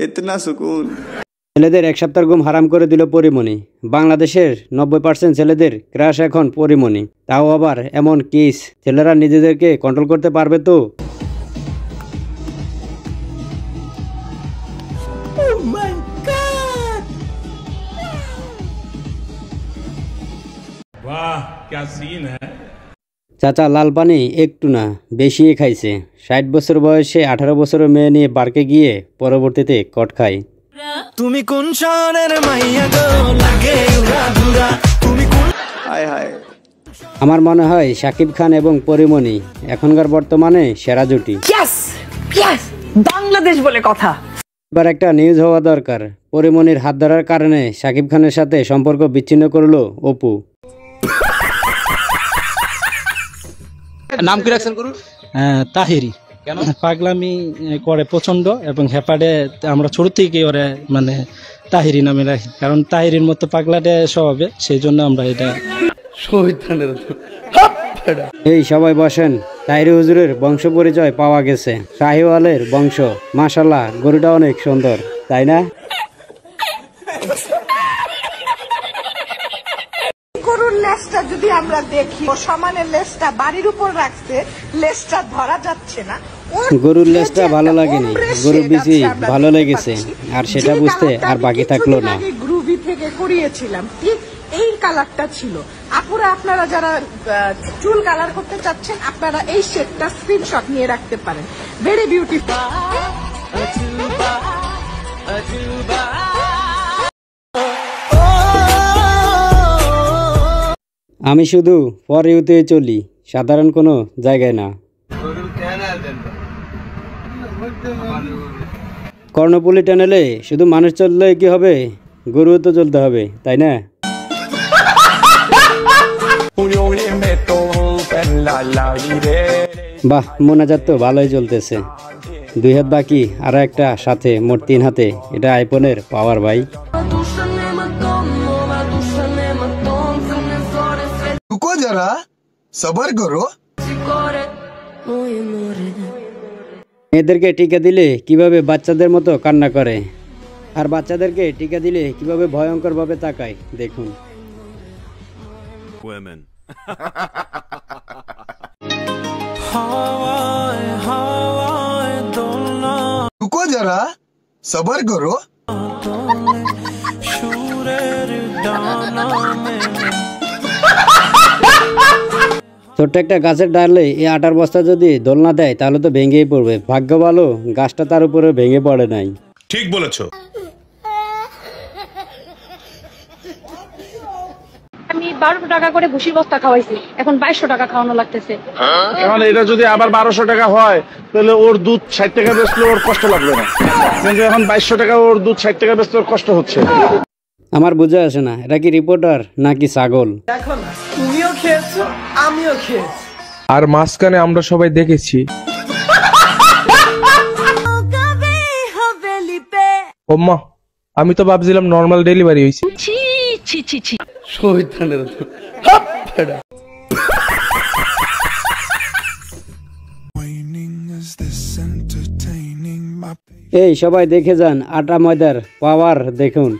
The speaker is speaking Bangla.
इतना सुकून। ছেলেদের এক সপ্তাহ ঘুম হারাম করে দিল পরিমণি। বাংলাদেশের 90% ছেলেদের ক্রাশ এখন পরিমণি, তাও আবার এমন কিস। ছেলেরা নিজেদেরকে কন্ট্রোল করতে পারবে তো? वाह क्या सीन है। চাচা লাল পানি একটু না বেশি খাইছে। 60 বছর বয়সে 18 বছরের মেয়ে নিয়ে পার্কে গিয়ে পরবর্তীতে কট খায়। তুমি কোন শহরের মাইয়া গো লাগে উড়াধুরা তুমি কোন हाय हाय। আমার মনে হয় শাকিব খান এবং পরিমণি এখনকার বর্তমানে সেরা জুটি। বাংলাদেশ বলে কথা। এবার একটা নিউজ হওয়া দরকার। পরিমণির হাত ধরার কারণে শাকিব খানের সাথে সম্পর্ক বিচ্ছিন্ন করলো অপু। নাম কি রাখছেন গুরু? তাহিরি। কেন? পাগলামি করে প্রচন্ড এবং হেপাডে আমরা ছোট থেকে ওরে মানে তাহিরি নামে রাখি, কারণ তাহিরির মতো পাগলাটে স্বভাবে, সেই জন্য আমরা এটা। এই সবাই বসেন। তাহিরি হুজুরের বংশ পরিচয় পাওয়া গেছে। শাহিওয়ালের বংশ। মাশাআল্লাহ, গরুটা অনেক সুন্দর, তাই না? গরুর লেজটা যদি আমরা দেখি, ও সমানের লেজটা বাড়ির উপর রাখছে, লেজটা ধরা যাচ্ছে না। গরুর লেজটা ভালো লাগেনি, গরুর বিচি ভালো লেগেছে, আর সেটা বুঝতে আর বাকি থাকলো না। গ্রুভি থেকে করিয়েছিলাম, ঠিক এই কালারটা ছিল। আপুরা আপনারা যারা চুল কালার করতে চাচ্ছেন, আপনারা এই শেডটা স্ক্রিনশট নিয়ে রাখতে পারেন। Very beautiful. আমি শুধু ফর ইউতে চলি, সাধারণ কোনো জায়গায় না। কর্ণপুলি টানেলে শুধু মানুষ চললে কি হবে, গরুও তো চলতে হবে, তাই না? বাহ, মোনাজাত তো ভালোই চলতেছে। 2 হাত বাকি, আর একটা সাথে, মোট 3 হাতে। এটা আইফোনের পাওয়ার ভাই। रुको जरा सबर करो। মেয়েদেরকে টিকা দিলে কিভাবে বাচ্চাদের মতো কান্না করে, আর বাচ্চাদেরকে টিকা দিলে কিভাবে ভয়ঙ্কর ভাবে তাকায়, দেখুন। रुको जरा सबर करो। ছোট্ট একটা গাছের ডালে এই আটার বস্তা যদি দোলনা দেয় তাহলে তো ভেঙেই পড়বে। ভাগ্য ভালো গাছটা তার উপরে ভেঙে পড়ে নাই। ঠিক বলেছো। আমি 1200 টাকা করে ভুসির বস্তা খাওয়াইছি, এখন 2200 টাকা খাওয়ানো লাগতেছে। এখন এটা যদি আবার 1200 টাকা হয়, তাহলে ওর দুধ 60 টাকা বেচলে ওর কষ্ট লাগবে না, কিন্তু এখন 2200 টাকা ওর দুধ 60 টাকা বেচলে ওর কষ্ট হচ্ছে। আমার বুঝে আসে না, এটা কি রিপোর্টার নাকি ছাগল? দেখো না, তুমিও খেয়েছো আমিও খেয়েছি, আর মাঝখানে আমরা সবাই দেখেছি। ওম্মা, আমি তো ভাবছিলাম নর্মাল ডেলিভারি হয়েছে। এই সবাই দেখে যান আটা ময়দার পাওয়ার দেখুন।